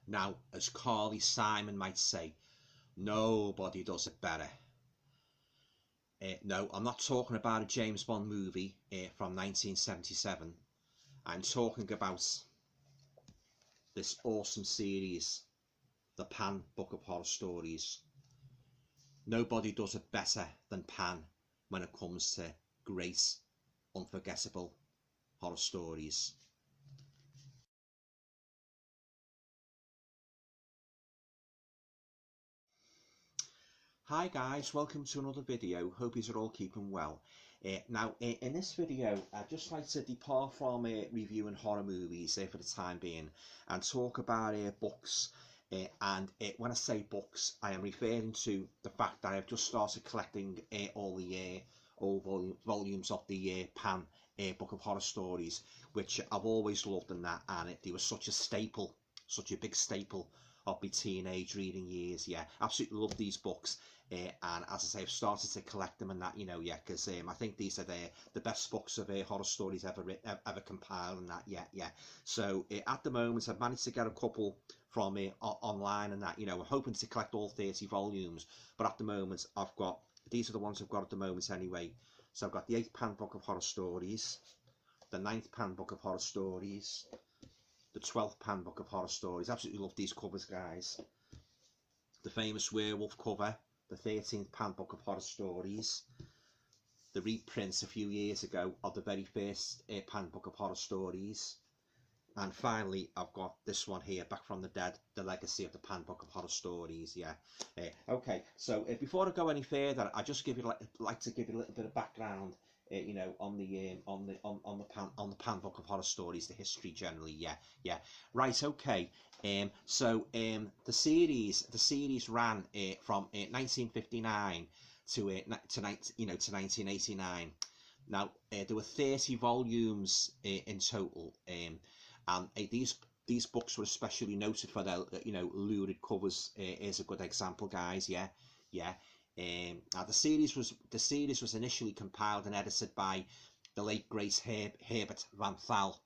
Now, as Carly Simon might say, nobody does it better. No, I'm not talking about a James Bond movie from 1977. I'm talking about this awesome series, the Pan Book of Horror Stories. Nobody does it better than Pan when it comes to great, unforgettable horror stories. Hi guys, welcome to another video. Hope you're all keeping well. Now in this video I'd just like to depart from reviewing horror movies for the time being and talk about books. And when I say books, I am referring to the fact that I've just started collecting all volumes of the Pan Book of Horror Stories, which I've always loved, and they were such a staple, such a big staple of my teenage reading years. Yeah, absolutely love these books. And as I say, I've started to collect them and that, because I think these are the best books of horror stories ever compiled and that, yeah. So at the moment, I've managed to get a couple from online and that, I'm hoping to collect all 30 volumes, but at the moment, these are the ones I've got at the moment anyway. So I've got the 8th Pan Book of Horror Stories, the 9th Pan Book of Horror Stories, the 12th Pan Book of Horror Stories. Absolutely love these covers, guys. The famous werewolf cover, the 13th Pan Book of Horror Stories, the reprint a few years ago of the very first Pan Book of Horror Stories, and finally I've got this one here, Back from the Dead, the Legacy of the Pan Book of Horror Stories. Yeah. Okay, so before I go any further, I just like to give you a little bit of background on the Pan Book of Horror Stories, the history generally. Yeah. Right. Okay. So the series ran from 1959 to 1989. Now there were 30 volumes in total, and these books were especially noted for their lurid covers. Here's a good example, guys. Yeah. Now the series was initially compiled and edited by the late great Herbert Van Thal,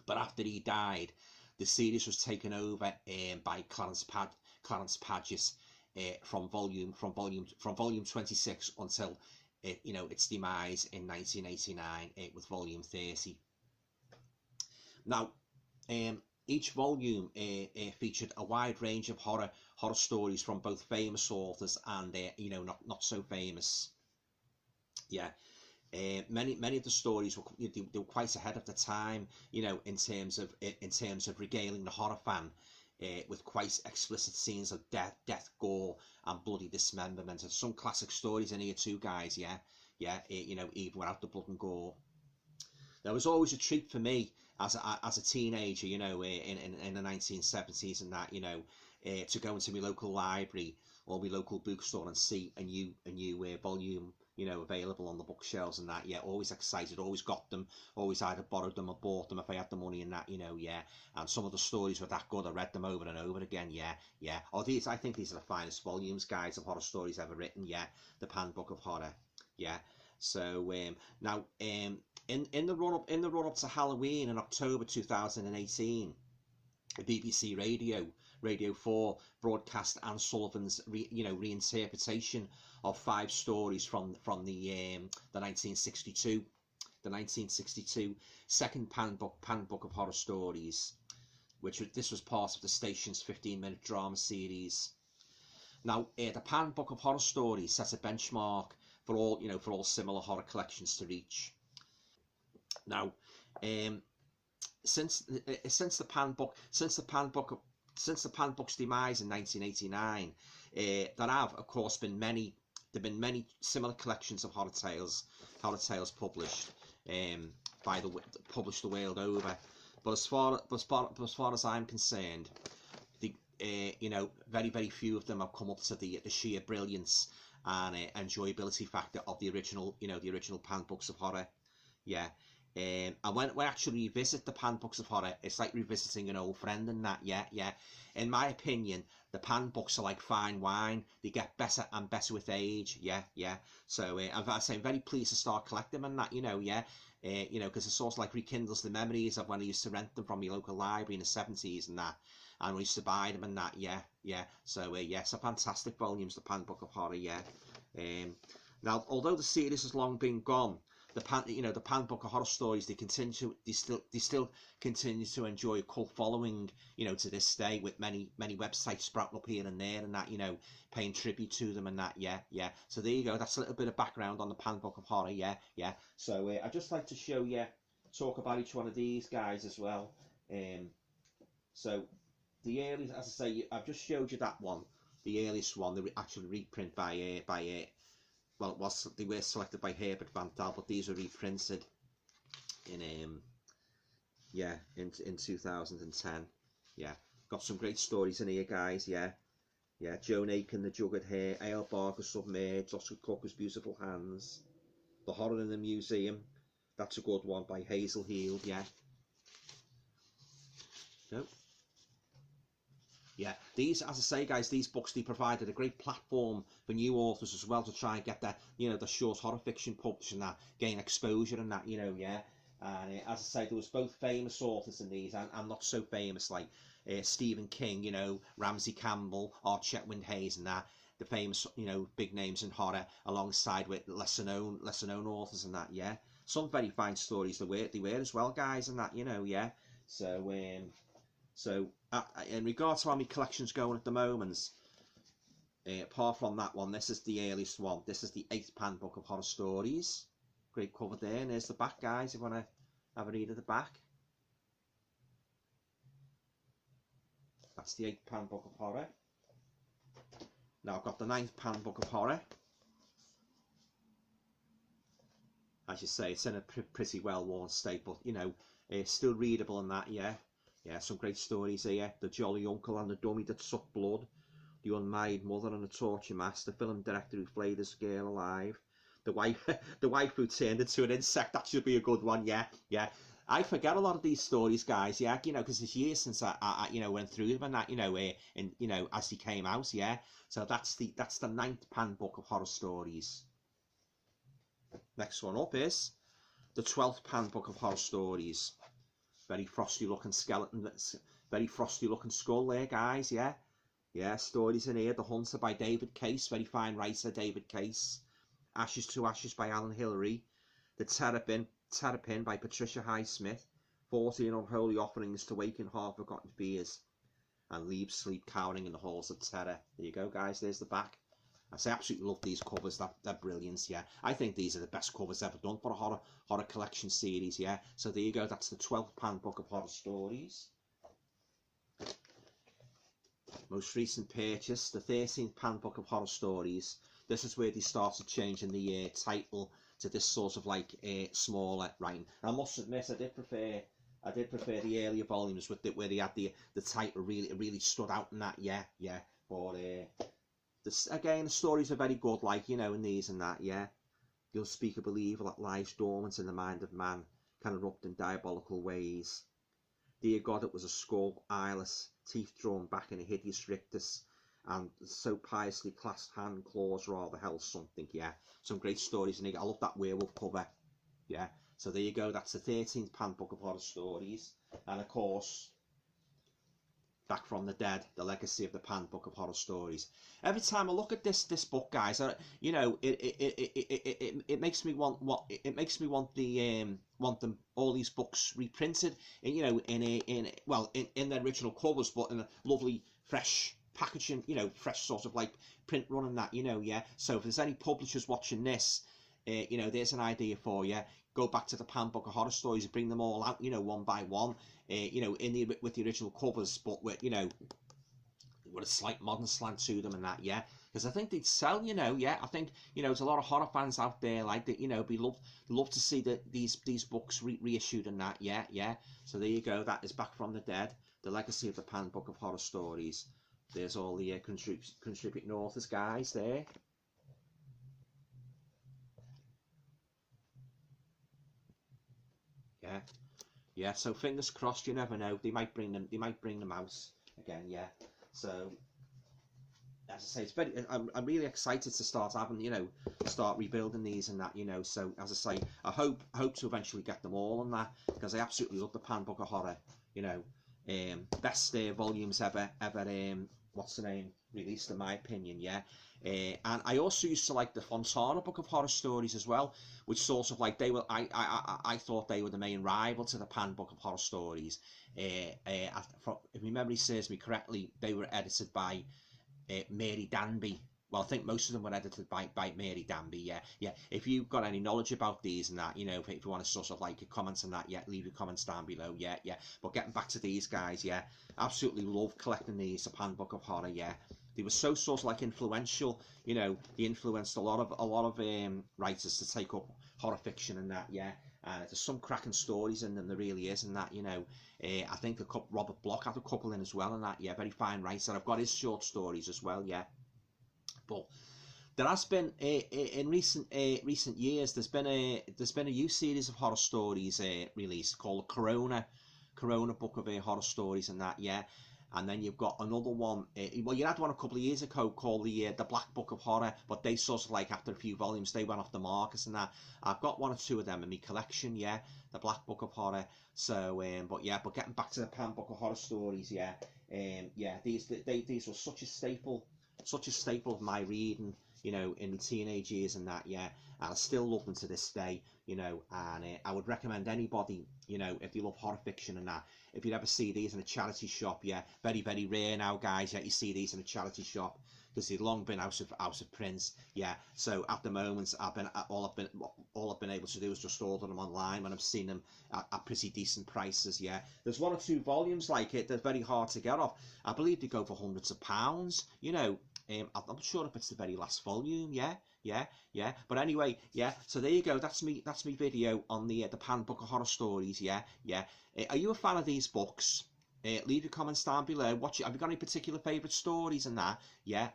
but after he died, the series was taken over by Clarence Pages from volume 26 until its demise in 1989 with volume 30. Now, each volume featured a wide range of horror stories from both famous authors and not so famous. Yeah. Many of the stories were quite ahead of the time, in terms of regaling the horror fan with quite explicit scenes of death, gore, and bloody dismemberment. And some classic stories in here too, guys. Yeah, even without the blood and gore. There was always a treat for me as a teenager, in the 1970s and that, to go into my local library or my local bookstore and see a new volume, available on the bookshelves and that. Yeah, always excited, always got them, always either borrowed them or bought them if I had the money and that, yeah. And some of the stories were that good, I read them over and over again. Yeah. I think these are the finest volumes, guys, of horror stories ever written. Yeah, the Pan Book of Horror. Yeah. So now in the run up to Halloween in October 2018, BBC Radio 4 broadcast Anne Sullivan's reinterpretation of 5 stories from the 1962 second Pan Book of Horror Stories, this was part of the station's 15-minute drama series. Now the Pan Book of Horror Stories set a benchmark for all similar horror collections to reach. Now, since the Pan Book's demise in 1989, there have of course been many similar collections of horror tales published the world over. But as far as I'm concerned, very few of them have come up to the sheer brilliance and enjoyability factor of the original Pan Books of Horror. Yeah. And when we actually revisit the Pan Books of Horror, it's like revisiting an old friend and that, yeah, yeah. In my opinion, the Pan Books are like fine wine. They get better and better with age, yeah, yeah. So I'm very pleased to start collecting them and that, you know, yeah. You know, because it sort of like rekindles the memories of when I used to rent them from your local library in the 70s and that. And we used to buy them and that, yeah, yeah. So, yes, a fantastic volumes, the Pan Book of Horror, yeah. Now, although the series has long been gone, the Pan Book of Horror Stories, they still continue to enjoy a cult following, you know, to this day, with many websites sprouting up here and there and that, you know, paying tribute to them and that, yeah, yeah. So there you go. That's a little bit of background on the Pan Book of Horror, yeah, yeah. So I'd just like to show you, talk about each one of these guys as well. So the earliest, as I say, I've just showed you that one, the earliest one, the actual reprint by well, they were selected by Herbert Van Dal, but these were reprinted in in 2010. Yeah, got some great stories in here, guys. Yeah, yeah. Joan Aiken, The Jugged Hare, A.L. Barker, Submerged, Oscar Cooker's Beautiful Hands, The Horror in the Museum. That's a good one by Hazel Heald. Yeah. No. Yeah, these, as I say, guys, these books, they provided a great platform for new authors as well to try and get that, you know, the short horror fiction published and that, gain exposure and that, you know, yeah. And as I say, there was both famous authors in these and not so famous, like Stephen King, you know, Ramsey Campbell, or Chetwynd Hayes and that, the famous, you know, big names in horror, alongside with lesser known authors and that, yeah. Some very fine stories they were as well, guys, and that, you know, yeah. So, in regards to how my collection's going at the moment, apart from that one, this is the earliest one. This is the 8th Pan Book of Horror Stories. Great cover there, and there's the back, guys, if you want to have a read of the back. That's the 8th Pan Book of Horror. Now I've got the 9th Pan Book of Horror. As you say, it's in a pretty well-worn state, but, you know, it's still readable and that, yeah. Yeah, some great stories here. The Jolly Uncle and the Dummy That Sucked Blood. The Unmarried Mother and the Torture Master. The film director who flayed this girl alive. The wife who turned into an insect. That should be a good one, yeah, yeah. I forget a lot of these stories, guys, yeah, you know, because it's years since I you know, went through them and that, you know, and, you know, as they came out, yeah. So that's the 9th Pan Book of Horror Stories. Next one up is the 12th Pan Book of Horror Stories. Very frosty looking skeleton, very frosty looking skull there, guys, yeah. Yeah, stories in here. The Hunter by David Case, very fine writer, David Case. Ashes to Ashes by Alan Hillary. The Terrapin by Patricia Highsmith. 14 Unholy Offerings to Waken Half-Forgotten Fears. And Leave Sleep Cowering in the Halls of Terror. There you go, guys, there's the back. I absolutely love these covers. They're brilliant, yeah. I think these are the best covers ever done for a horror collection series, yeah. So there you go. That's the 12th Pan Book of Horror Stories. Most recent purchase, the 13th Pan Book of Horror Stories. This is where they started changing the title to this sort of like smaller writing. I must admit, I did prefer the earlier volumes with where they had the title really stood out in that, yeah, yeah. But again, the stories are very good, like, you know, in these and that, yeah. The unspeakable evil that lies dormant in the mind of man can erupt in diabolical ways. Dear God, it was a skull, eyeless, teeth drawn back in a hideous rictus, and so piously clasped hand claws rather held something, yeah. Some great stories, and I love that werewolf cover, yeah. So there you go, that's the 13th Pan Book of Horror Stories, and of course, Back from the Dead, the legacy of the Pan Book of Horror Stories. Every time I look at this book, guys, you know, it makes me want want them all these books reprinted, you know, in their original covers, but in a lovely fresh packaging, you know, fresh sort of like print run and that, you know, yeah. So if there's any publishers watching this, you know, there's an idea for you. Go back to the Pan Book of Horror Stories and bring them all out, you know, one by one, you know, with the original covers, but with, you know, with a slight modern slant to them and that, yeah. Because I think they'd sell, you know, yeah. I think, you know, there's a lot of horror fans out there like that, you know, love to see these books reissued and that, yeah, yeah. So there you go. That is Back from the Dead, the legacy of the Pan Book of Horror Stories. There's all the contributing authors, guys, there. Yeah, yeah. So fingers crossed. You never know. They might bring them. They might bring them out again. Yeah. So as I say, it's very. I'm really excited to start having, start rebuilding these and that, So as I say, I hope to eventually get them all on that, because I absolutely love the Pan Book of Horror. Best volumes ever. What's the name? Released, in my opinion. Yeah. And I also used to like the Fontana Book of Horror Stories as well, which sort of like they were. I thought they were the main rival to the Pan Book of Horror Stories. If my memory serves me correctly, they were edited by Mary Danby. Well, I think most of them were edited by Mary Danby. Yeah. If you've got any knowledge about these and that, if you want to sort of like comment on that, leave your comments down below. Yeah. But getting back to these guys, absolutely love collecting these. The Pan Book of Horror. They were so sort of like influential. They influenced a lot of writers to take up horror fiction and that. There's some cracking stories in them. There really is, and that. I think Robert Bloch had a couple in as well, and that. Very fine writer. I've got his short stories as well. But there has been in recent years. There's been a new series of horror stories released called Corona Book of Horror Stories and that. And then you've got another one. Well, you had one a couple of years ago called the Black Book of Horror, but they sort of like after a few volumes they went off the market and that. I've got one or two of them in my collection. The Black Book of Horror. So, but getting back to the Pan Book of Horror Stories. These were such a staple of my reading, in the teenage years and that. And I still love them to this day, and I would recommend anybody, if you love horror fiction and that, if you'd ever see these in a charity shop, very, very rare now, guys, you see these in a charity shop, because they've long been out of print. So at the moment, all I've been able to do is just order them online, and I've seen them at pretty decent prices. There's one or two volumes like it. They're very hard to get off. I believe they go for hundreds of pounds. I'm not sure if it's the very last volume. But anyway, so there you go. That's me video on the Pan Book of Horror Stories. Are you a fan of these books? Leave your comments down below. Have you got any particular favourite stories and that?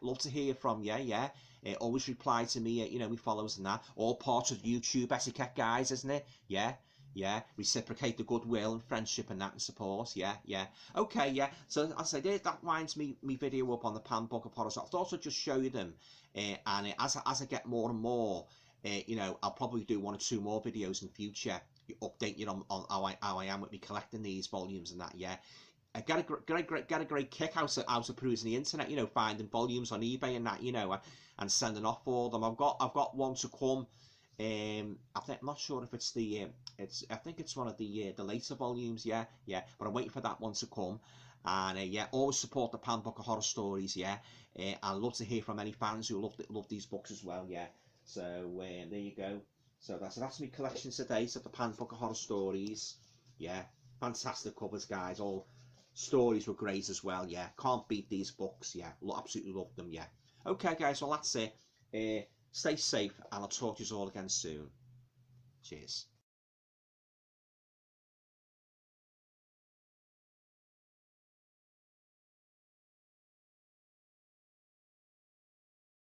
Love to hear from you. Always reply to me, my followers and that. All part of YouTube etiquette, guys, isn't it? Reciprocate the goodwill and friendship and that and support. Okay, so as I say, that winds me video up on the Pan Book of Horror. So I thought I'd just show you them, and as I get more and more, I'll probably do one or two more videos in future, update you on how I am with me collecting these volumes and that. I get a great kick out of perusing the internet, finding volumes on eBay and that, and sending off for them. I've got one to come. I'm not sure if it's I think it's one of the later volumes. But I'm waiting for that one to come. And always support the Pan Book of Horror Stories. I'd love to hear from any fans who love these books as well. So there you go. So that's my collection today. So the Pan Book of Horror Stories. Fantastic covers, guys. All stories were great as well. Can't beat these books. Absolutely love them. Okay, guys. Well, that's it. Stay safe, and I'll talk to you all again soon. Cheers.